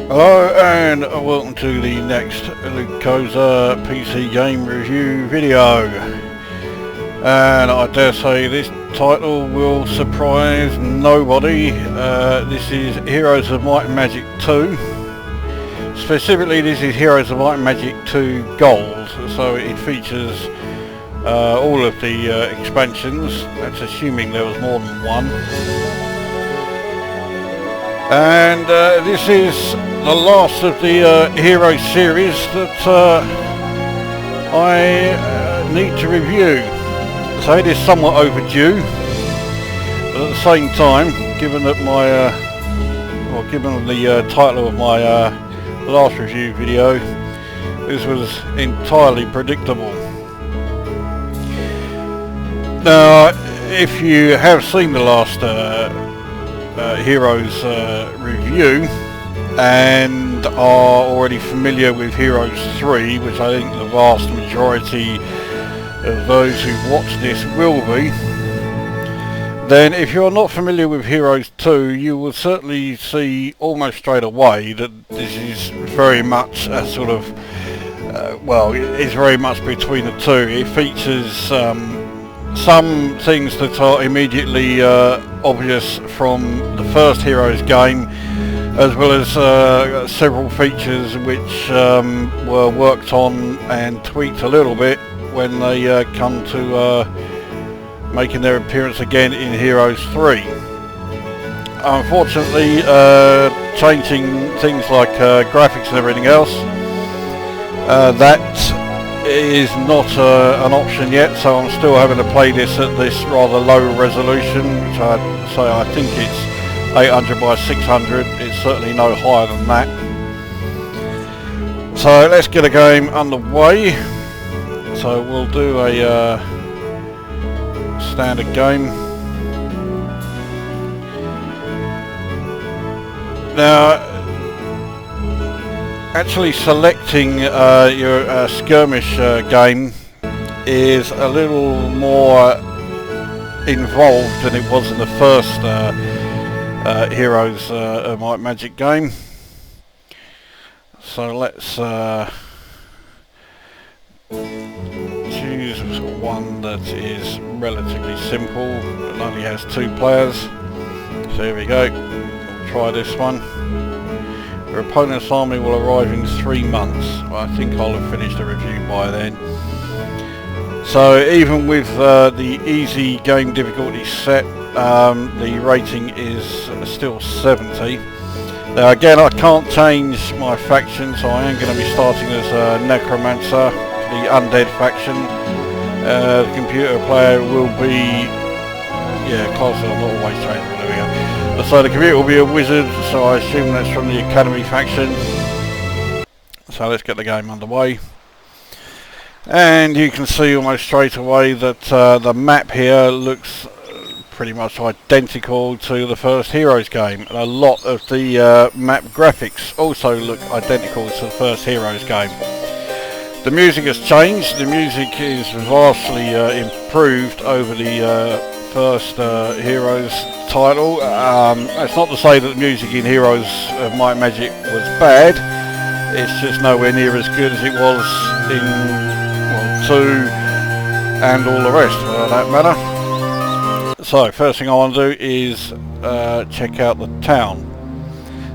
Hello and welcome to the next Lukozer PC game review video, and I dare say this title will surprise nobody. This is Heroes of Might and Magic 2. Specifically, this is Heroes of Might and Magic 2 Gold, so it features all of the expansions. That's assuming there was more than one. And this is the last of the Heroes series that I need to review. So it is somewhat overdue, but at the same time, given that my, given the title of my last review video, this was entirely predictable. Now, if you have seen the last Heroes review and are already familiar with Heroes 3, which I think the vast majority of those who've watched this will be, then if you're not familiar with Heroes 2, you will certainly see almost straight away that this is very much a sort of, well, it's very much between the two. It features some things that are immediately obvious from the first Heroes game, as well as several features which were worked on and tweaked a little bit when they come to making their appearance again in Heroes 3. Unfortunately, changing things like graphics and everything else, that is not an option yet, so I'm still having to play this at this rather low resolution, which I'd say I think it's 800 by 600. It's certainly no higher than that. So let's get a game underway. So we'll do a standard game. Now, actually selecting your skirmish game is a little more involved than it was in the first Heroes of Might and Magic game. So let's choose one that is relatively simple and only has 2 players. So here we go, we'll try this one. Your opponent's army will arrive in 3 months. Well, I think I'll have finished the review by then. So even with the easy game difficulty set, the rating is still 70. Now again, I can't change my faction, so I am going to be starting as a Necromancer, the undead faction. The computer player will be, classes are not always changeable, there we go. So the computer will be a wizard, so I assume that's from the Academy faction. So let's get the game underway. And you can see almost straight away that the map here looks pretty much identical to the first Heroes game. And a lot of the map graphics also look identical to the first Heroes game. The music has changed. The music is vastly improved over the first Heroes title. That's not to say that the music in Heroes of Might and Magic was bad. It's just nowhere near as good as it was in 2 and all the rest for that matter. So first thing I want to do is check out the town.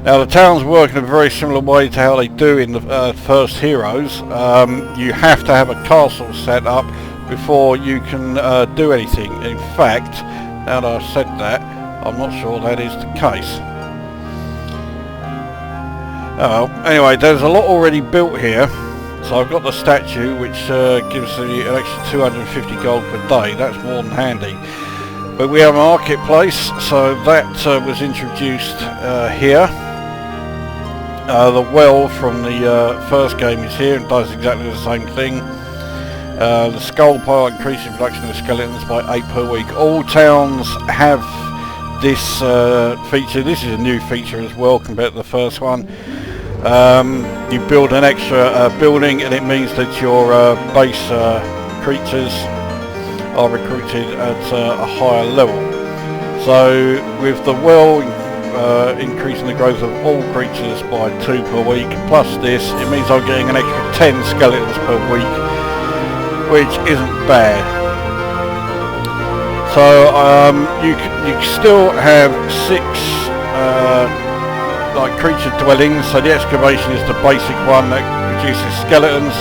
Now the towns work in a very similar way to how they do in the first Heroes. You have to have a castle set up before you can do anything. In fact, now that I've said that, I'm not sure that is the case. Anyway, there's a lot already built here. So I've got the statue, which gives me an extra 250 gold per day. That's more than handy. But we have a marketplace, so that was introduced here. The well from the first game is here and does exactly the same thing. The skull pile increases production of skeletons by 8 per week. All towns have this feature. This is a new feature as well compared to the first one. You build an extra building, and it means that your base creatures are recruited at a higher level. So with the well increasing the growth of all creatures by 2 per week. Plus this, it means I'm getting an extra 10 skeletons per week, which isn't bad. So you still have 6 like creature dwellings. So the excavation is the basic one that produces skeletons.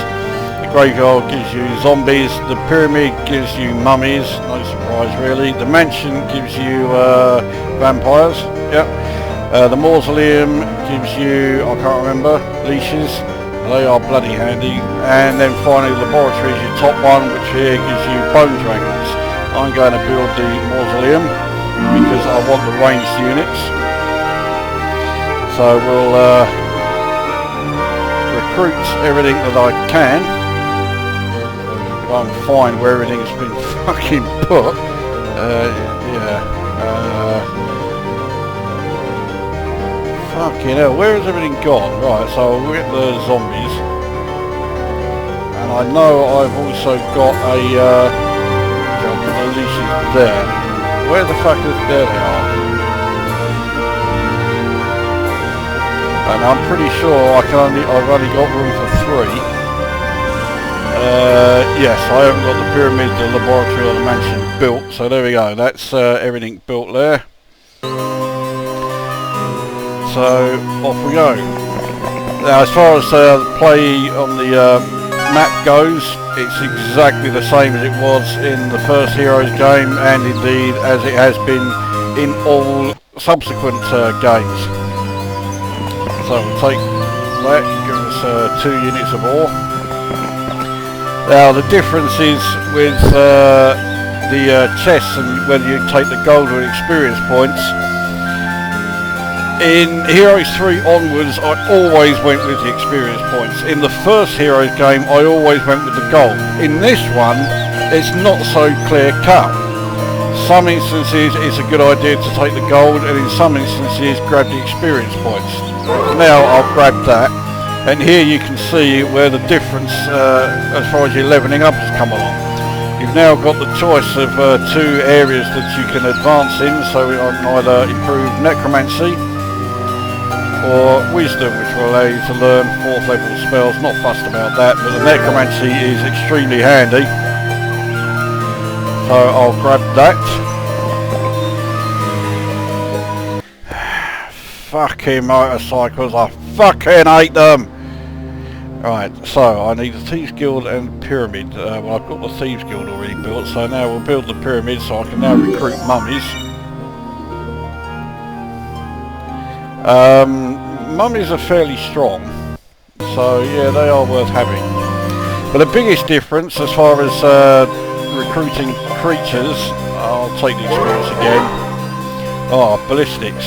The graveyard gives you zombies. The pyramid gives you mummies. No surprise really. The mansion gives you vampires. Yep. The mausoleum gives you, I can't remember, leashes. They are bloody handy. And then finally the laboratory is your top one, which here gives you bone dragons. I'm going to build the mausoleum because I want the ranged units. So we'll recruit everything that I can. Try and find where everything's been fucking put. Fucking hell, where has everything gone? Right, so we'll get the zombies. And I know I've also got a leashes there. Where the fuck is there they are? And I'm pretty sure I've only got room for 3. Yes, I haven't got the pyramid, the laboratory or the mansion built, so there we go, that's everything built there. So off we go. Now as far as play on the map goes, it's exactly the same as it was in the first Heroes game, and indeed as it has been in all subsequent games. So we'll take that, give us 2 units of ore. Now the difference is with the chests and whether you take the gold or experience points. In Heroes 3 onwards, I always went with the experience points. In the first Heroes game, I always went with the gold. In this one, it's not so clear cut. Some instances, it's a good idea to take the gold, and in some instances, grab the experience points. Now, I'll grab that, and here you can see where the difference, as far as your levelling up has come along. You've now got the choice of 2 areas that you can advance in, so I can either improve necromancy or wisdom, which will allow you to learn 4th level spells. Not fussed about that, but the necromancy is extremely handy. So I'll grab that. Fucking motorcycles, I fucking hate them! Right, so I need the Thieves Guild and Pyramid. Well, I've got the Thieves Guild already built, so now we'll build the Pyramid so I can now recruit mummies. Mummies are fairly strong, so yeah, they are worth having. But the biggest difference as far as recruiting creatures, I'll take the experience again. Oh, ballistics.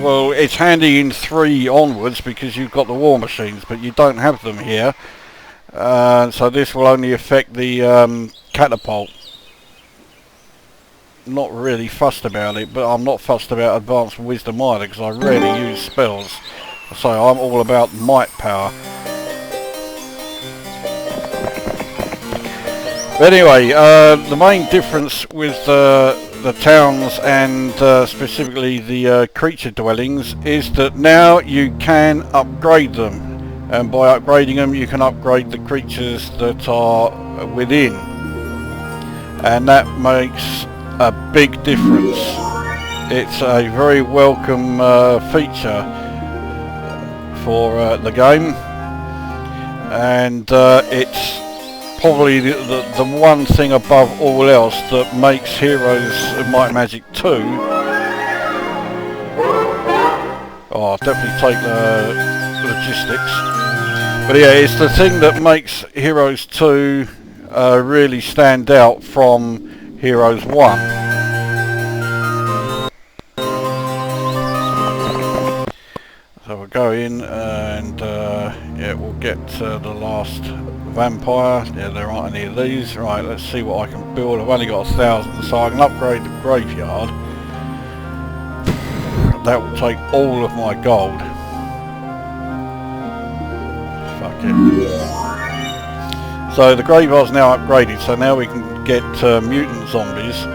Well, it's handy in 3 onwards because you've got the war machines, but you don't have them here. So this will only affect the catapult. Not really fussed about it, but I'm not fussed about advanced wisdom either because I rarely use spells. So I'm all about might power. But anyway, the main difference with the towns and specifically the creature dwellings is that now you can upgrade them, and by upgrading them you can upgrade the creatures that are within, and that makes a big difference. It's a very welcome feature for the game, and it's probably the one thing above all else that makes Heroes of Might and Magic 2. Oh, I'll definitely take the logistics. But yeah, it's the thing that makes Heroes 2 really stand out from Heroes 1. So we'll go in and yeah, we'll get the last vampire. Yeah, there aren't any of these. Right, let's see what I can build. I've only got 1,000, so I can upgrade the graveyard. That will take all of my gold. Fuck it. So the graveyard's now upgraded, so now we can get mutant zombies,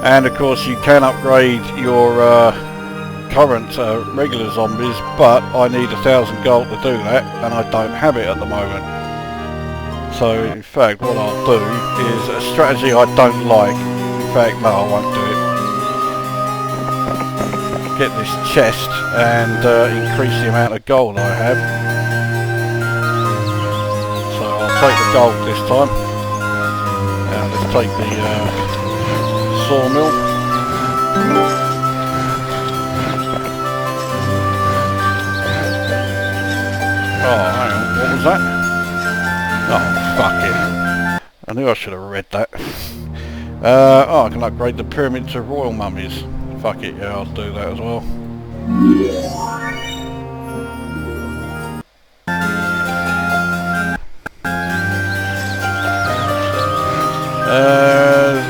and of course you can upgrade your current regular zombies, but I need 1,000 gold to do that, and I don't have it at the moment. So in fact what I'll do is a strategy I don't like. In fact, no, I won't do it. Get this chest and increase the amount of gold I have. So I'll take the gold this time. Now let's take the sawmill. Oh, hang on, what was that? Oh, fuck it. I knew I should have read that. Oh, I can upgrade the pyramid to royal mummies. Fuck it, yeah, I'll do that as well.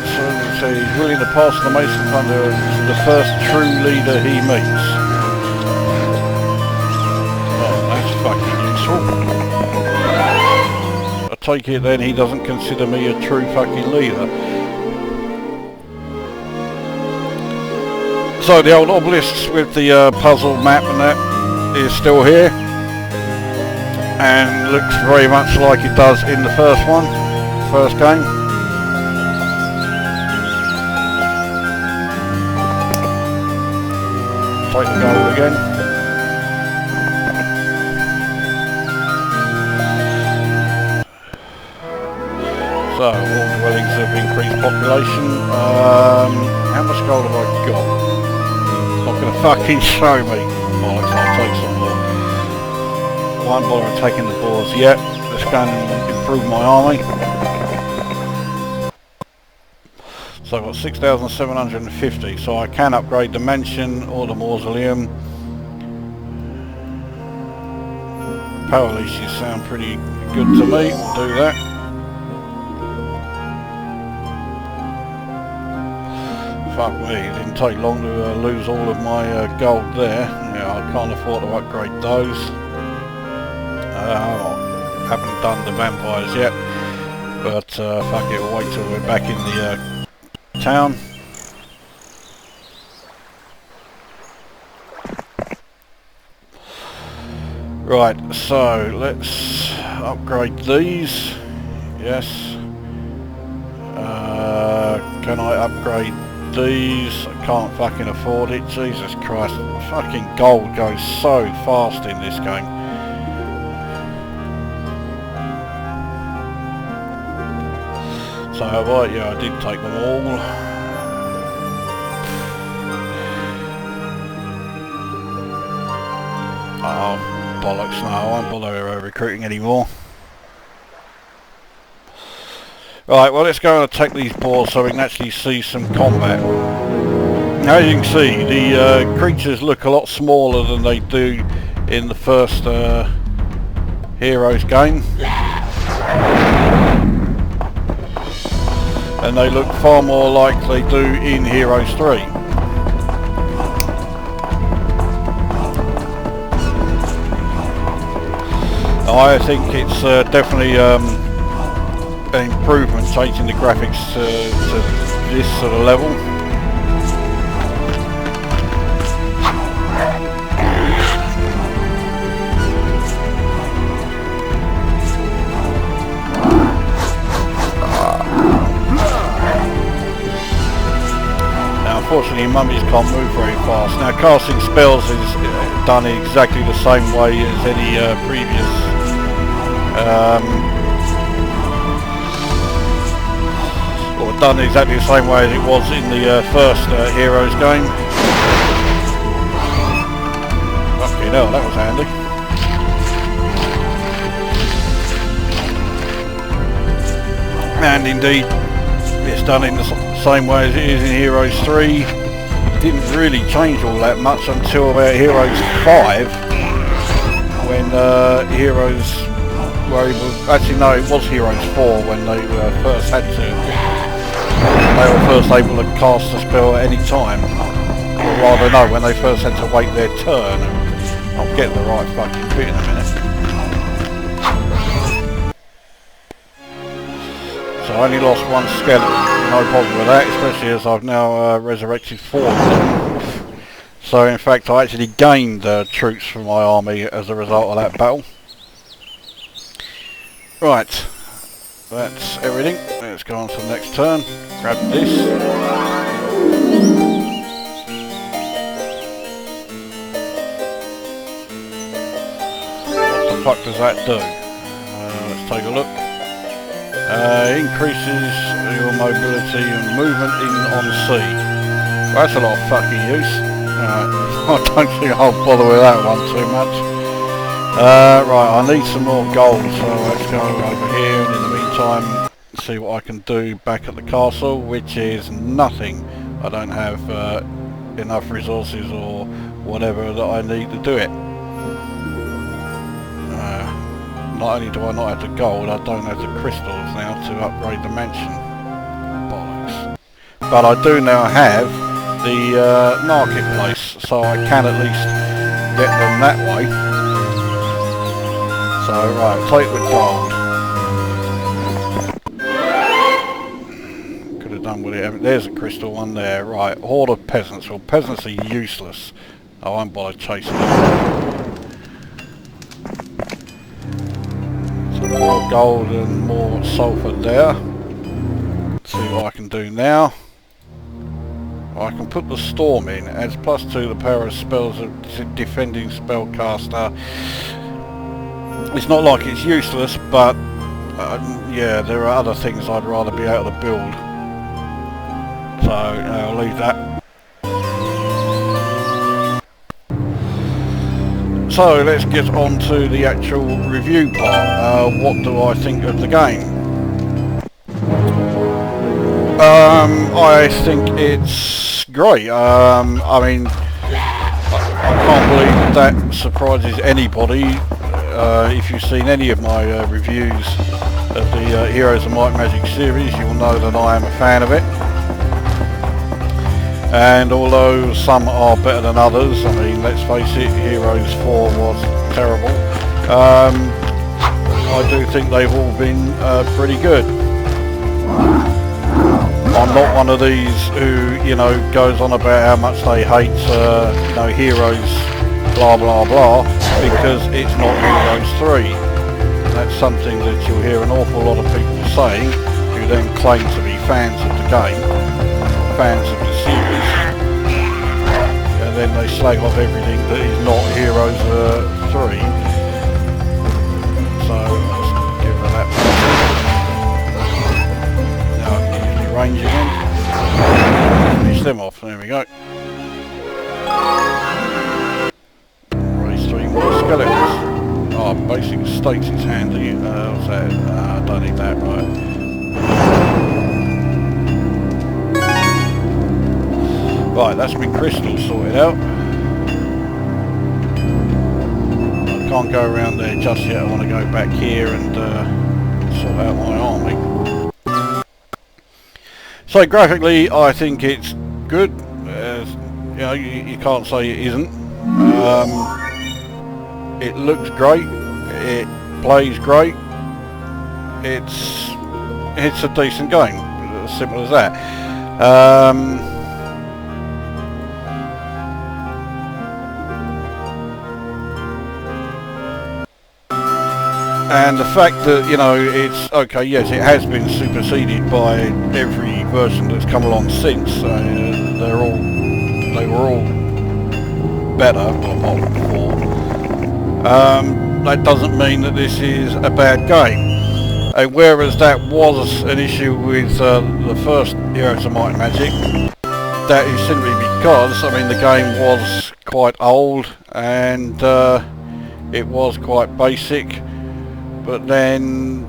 So let's see, he's willing to pass the Mason under the first true leader he meets. Oh, that's fucking useful. I take it then he doesn't consider me a true fucking leader. So the old obelisk with the puzzle map and that is still here, and looks very much like it does in the first game. Take the gold again. So all dwellings have increased population. How much gold have I got? Not gonna fucking show me. Bollocks, I'll take some more. Won't bother taking the boars yet. Let's go and improve my army. So I've got 6,750, so I can upgrade the mansion or the mausoleum. Power leashes sound pretty good to me, we'll do that. Fuck me, it didn't take long to lose all of my gold there. Yeah, I can't afford to upgrade those. Haven't done the vampires yet, but fuck it, we'll wait till we're back in the town. Right, so let's upgrade these. Yes. Can I upgrade these? I can't fucking afford it. Jesus Christ. Fucking gold goes so fast in this game. So yeah, I did take them all. Oh, bollocks, no, I won't bother recruiting anymore. Right, well let's go and attack these boars so we can actually see some combat. Now, as you can see, the creatures look a lot smaller than they do in the first Heroes game. And they look far more like they do in Heroes 3. I think it's definitely an improvement, changing the graphics to this sort of level. Unfortunately, mummies can't move very fast. Now, casting spells is done exactly the same way as any previous or done exactly the same way as it was in the first Heroes game. Fucking hell, that was handy. And indeed, it's done in the same way as it is in Heroes 3. Didn't really change all that much until about Heroes 5, when Heroes were able... Actually no, it was Heroes 4 when they first had to... They were first able to cast a spell at any time. Or rather no, when they first had to wait their turn. I'll get the right fucking bit in a minute. So I only lost one skeleton, no problem with that, especially as I've now resurrected 4 of them. So in fact I actually gained troops for my army as a result of that battle. Right, that's everything. Let's go on to the next turn. Grab this. What the fuck does that do? Let's take a look. Increases your mobility and movement on sea. Well, that's a lot of fucking use. I don't think I'll bother with that one too much. Right, I need some more gold, so let's go over here and in the meantime see what I can do back at the castle, which is nothing. I don't have enough resources or whatever that I need to do it. Not only do I not have the gold, I don't have the crystals now to upgrade the mansion. Bollocks. But I do now have the marketplace, so I can at least get them that way. So right, take the gold. Could have done with it. There's a crystal one there. Right, horde of peasants. Well, peasants are useless. I won't bother chasing them. More gold and more sulphur there. Let's see what I can do now. I can put the storm in. Adds +2 the power of spells of defending spellcaster. It's not like it's useless, but yeah, there are other things I'd rather be able to build. So I'll leave that. So let's get on to the actual review part. What do I think of the game? I think it's great. I mean, I can't believe that surprises anybody. If you've seen any of my reviews of the Heroes of Might and Magic series, you'll know that I am a fan of it. And although some are better than others, I mean, let's face it, Heroes 4 was terrible. I do think they've all been pretty good. I'm not one of these who, you know, goes on about how much they hate, you know, Heroes, blah blah blah, because it's not Heroes 3. That's something that you'll hear an awful lot of people saying, who then claim to be fans of the game, fans of the series, and then they slag off everything that is not Heroes 3. So let's give her that. Now I can use the range again. Finish them off. There we go. Raise 3 more skeletons. Oh, basic states is handy. What's that? I don't need that, right. Right, that's my crystal sorted out. I can't go around there just yet. I want to go back here and sort out my army. So graphically, I think it's good. You know, you can't say it isn't. It looks great. It plays great. It's a decent game. As simple as that. And the fact that, you know, it's okay, yes, it has been superseded by every version that's come along since. They were all better, well, apart from 4. That doesn't mean that this is a bad game. And whereas that was an issue with the first Heroes of Might and Magic, that is simply because, I mean, the game was quite old and it was quite basic. But then,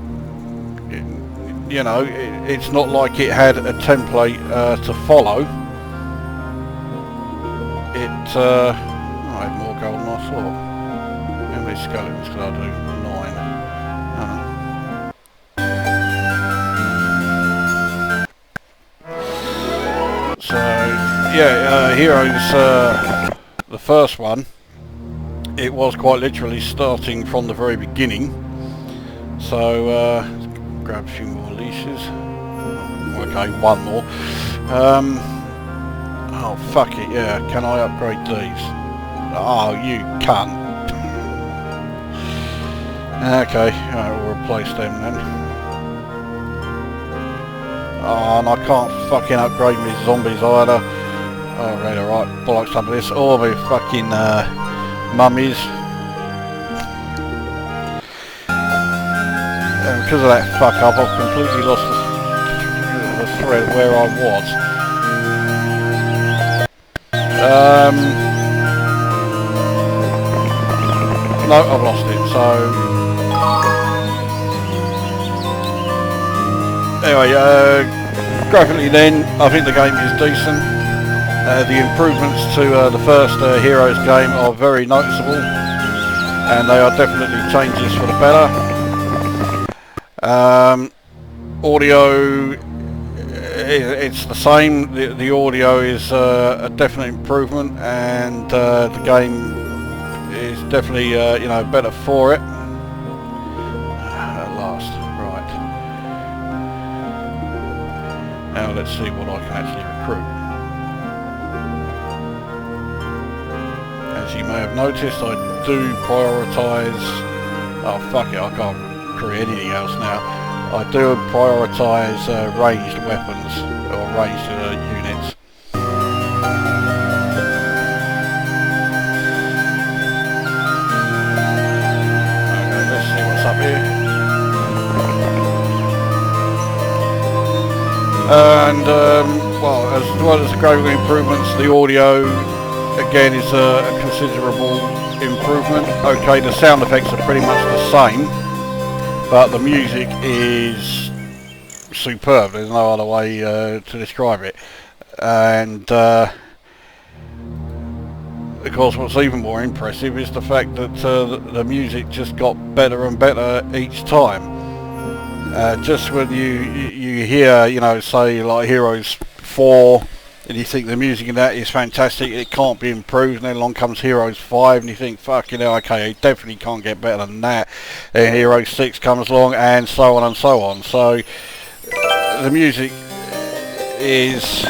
you know, it's not like it had a template to follow. I have more gold than I thought. How many skeletons could I do? 9. So, yeah, Heroes, the first one, it was quite literally starting from the very beginning. So, let's grab a few more leashes. Okay, one more. Oh, Oh, fuck it, yeah. Can I upgrade these? Oh, you cunt. Okay, we'll replace them then. Oh, and I can't fucking upgrade my zombies either. Oh, right, alright. Bollocks some of this. All my fucking mummies. And because of that fuck up, I've completely lost the thread where I was. No, I've lost it, so... Anyway, graphically then, I think the game is decent. The improvements to the first Heroes game are very noticeable, and they are definitely changes for the better. Audio, it's the same. The audio is a definite improvement, and the game is definitely you know, better for it. At last, right. Now let's see what I can actually recruit. As you may have noticed, I do prioritise... Oh fuck it, I can't create anything else now. I do prioritise ranged weapons, or ranged units. Okay, let's see what's up here. And, well as the graphical improvements, the audio again is a considerable improvement. Okay, the sound effects are pretty much the same, but the music is superb. There's no other way to describe it. And of course, what's even more impressive is the fact that the music just got better and better each time. Just when you hear, you know, say like Heroes 4, and you think the music in that is fantastic, it can't be improved, and then along comes Heroes 5 and you think, fucking hell, okay, it definitely can't get better than that. And Heroes 6 comes along, and so on and so on. So the music is,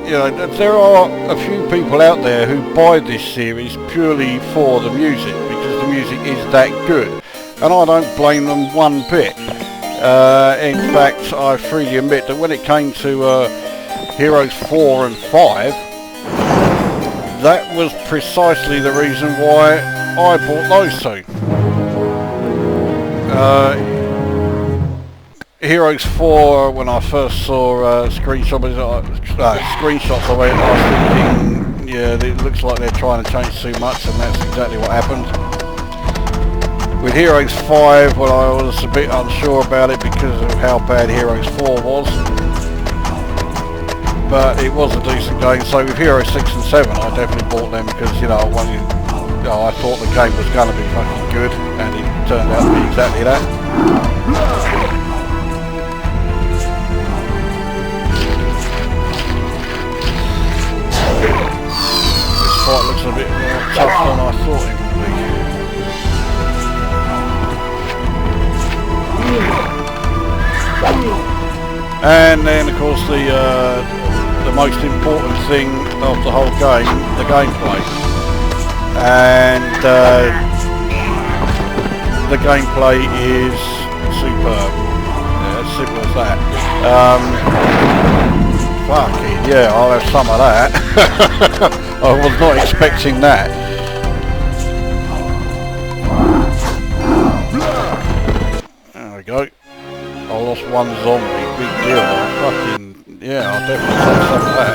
you know, there are a few people out there who buy this series purely for the music, because the music is that good, and I don't blame them one bit. In fact, I freely admit that when it came to Heroes 4 and 5, that was precisely the reason why I bought those two. Heroes 4, when I first saw screenshots of it, I was thinking, yeah, it looks like they're trying to change too much, and that's exactly what happened. With Heroes 5, well, I was a bit unsure about it because of how bad Heroes 4 was. But it was a decent game, so with Heroes 6 and 7 I definitely bought them because, you know, I thought the game was going to be fucking good, and it turned out to be exactly that. This fight looks a bit more tough than I thought it would be. And then, of course, the most important thing of the whole game, the gameplay. And the gameplay is superb. Yeah, as simple as that. Fucking yeah, I'll have some of that. I was not expecting that. There we go. I lost one zombie, big deal. Fucking, yeah, I'll definitely take some of that.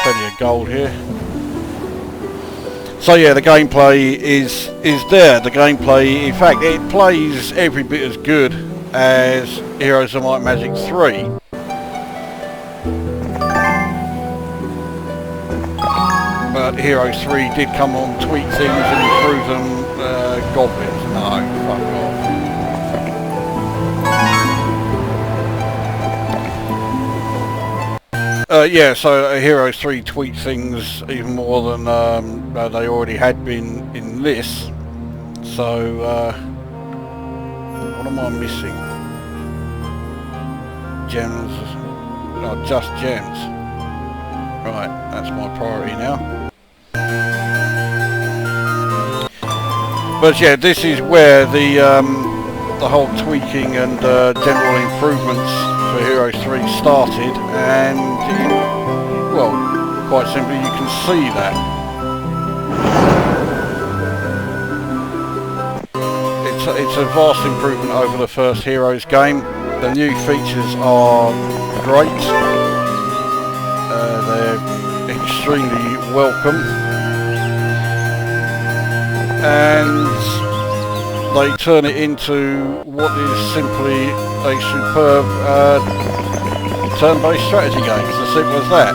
Plenty of gold here. So yeah, the gameplay is there. The gameplay, in fact, it plays every bit as good as Heroes of Might and Magic 3. But Heroes 3 did come on, tweak things and improve them. Goblins, no, fuck off. Yeah, so Heroes 3 tweaked things even more than they already had been in this. So, what am I missing? Gems. are just gems. Right, that's my priority now. But yeah, this is where the whole tweaking and general improvements for Heroes 3 started, and well, quite simply you can see that. It's a vast improvement over the first Heroes game. The new features are great. They're extremely welcome. And they turn it into what is simply a superb turn-based strategy game. It's as simple as that.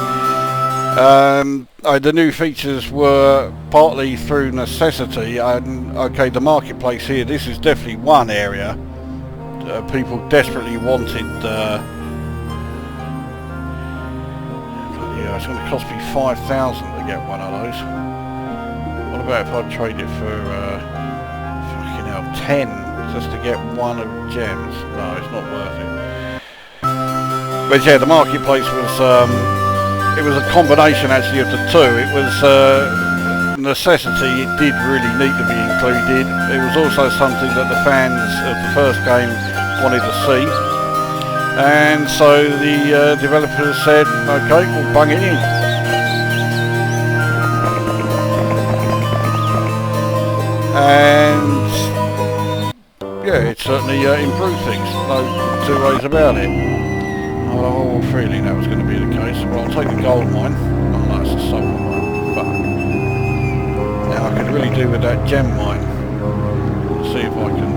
The new features were partly through necessity, and okay, the marketplace here, this is definitely one area people desperately wanted. Yeah, it's going to cost me 5,000 to get one of those. What about if I trade it for fucking hell, 10 just to get one of gems? No, it's not worth it. But yeah, the marketplace was it was a combination actually of the two. It was necessity. It did really need to be included. It was also something that the fans of the first game wanted to see, and so the developers said, okay, we'll bung it in. And yeah, it certainly improved things, no two ways about it. I had a whole feeling that was going to be the case. Well, I'll take the gold mine. Oh, that's the silver mine. Fuck. Now I could really do with that gem mine. See if I can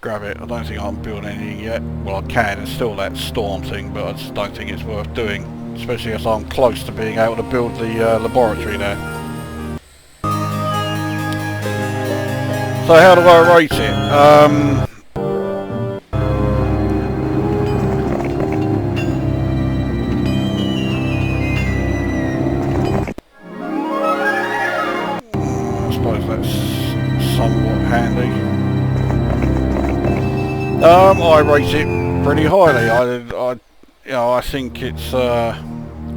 grab it. I don't think I can build anything yet. Well, I can. It's still that storm thing, but I just don't think it's worth doing. Especially as I'm close to being able to build the laboratory there. So how do I rate it? I suppose that's somewhat handy. I rate it pretty highly. I think it's a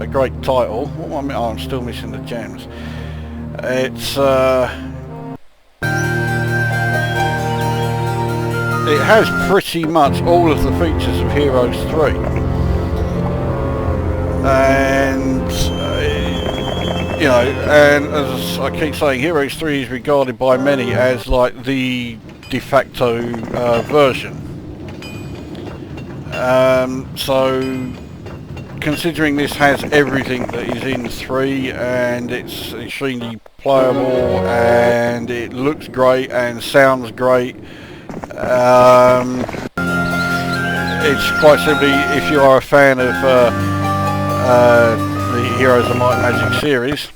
great title. What am I mean? Oh, I'm still missing the gems. It's it has pretty much all of the features of Heroes 3, and you know, and as I keep saying, Heroes 3 is regarded by many as like the de facto version. So considering this has everything that is in 3, and it's extremely playable, and it looks great and sounds great, it's quite simply, if you are a fan of the Heroes of Might and Magic series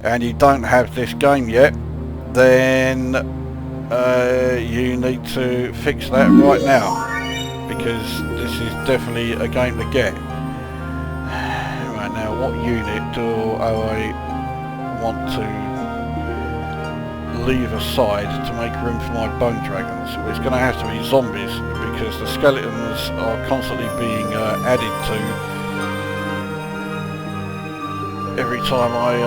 and you don't have this game yet, then you need to fix that right now, because this is definitely a game to get. Right now, what unit do I want to leave aside to make room for my bone dragons? Well, it's going to have to be zombies, because the skeletons are constantly being added to every time I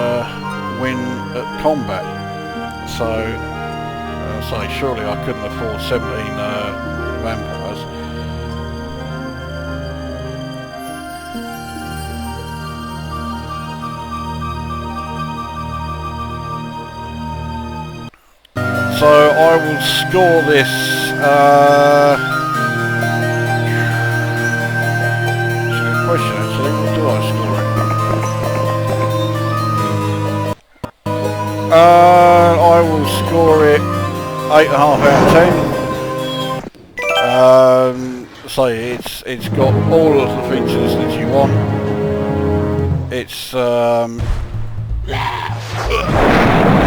win at combat. So surely I couldn't afford 17 vampires. So I will score this it's a good question actually. What do I score it? I will score it 8.5 out of 10. So it's got all of the features that you want. It's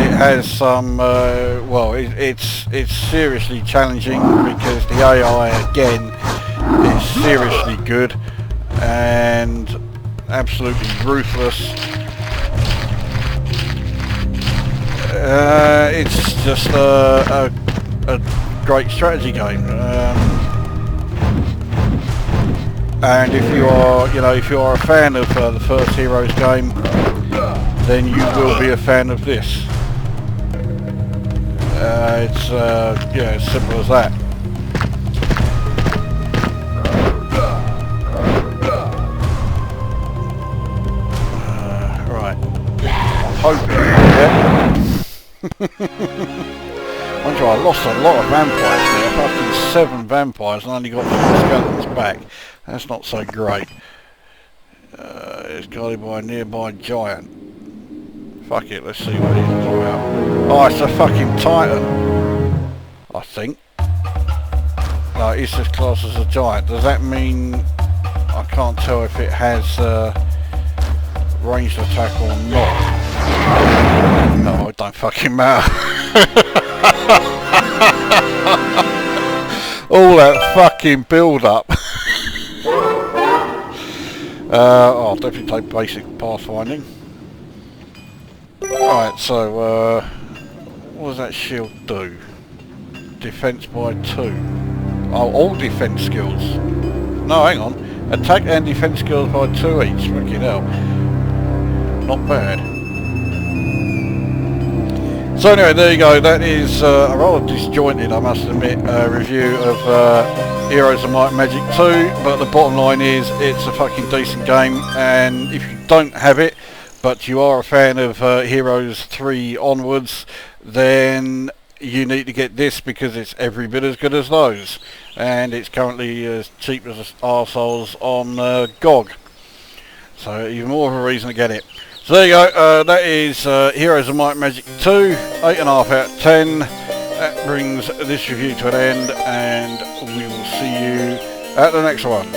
it has some well, it's seriously challenging, because the AI again is seriously good and absolutely ruthless. It's just a great strategy game. And if you are, you know, if you are a fan of the first Heroes game, then you will be a fan of this. It's yeah, as simple as that. Right. I'm hoping. Yeah. Mind you, I lost a lot of vampires there. Fucking 7 vampires and only got 4 skeletons back. That's not so great. It's guarded by a nearby giant. Fuck it, let's see what he's all about. Oh, it's a fucking Titan, I think. No, it's just classed as a giant. Does that mean... I can't tell if it has ranged attack or not. No, it don't fucking matter. All that fucking build up. I'll definitely take basic pathfinding. Right, so what does that shield do? Defense by 2. Oh, all defense skills. No, hang on. Attack and defense skills by 2 each. Fucking hell. Not bad. So anyway, there you go. That is a rather disjointed, I must admit, review of Heroes of Might and Magic 2. But the bottom line is, it's a fucking decent game. And if you don't have it, but you are a fan of Heroes 3 onwards, then you need to get this because it's every bit as good as those. And it's currently as cheap as arseholes on GOG. So even more of a reason to get it. So there you go, that is Heroes of Might and Magic 2, 8.5 out of 10. That brings this review to an end, and we will see you at the next one.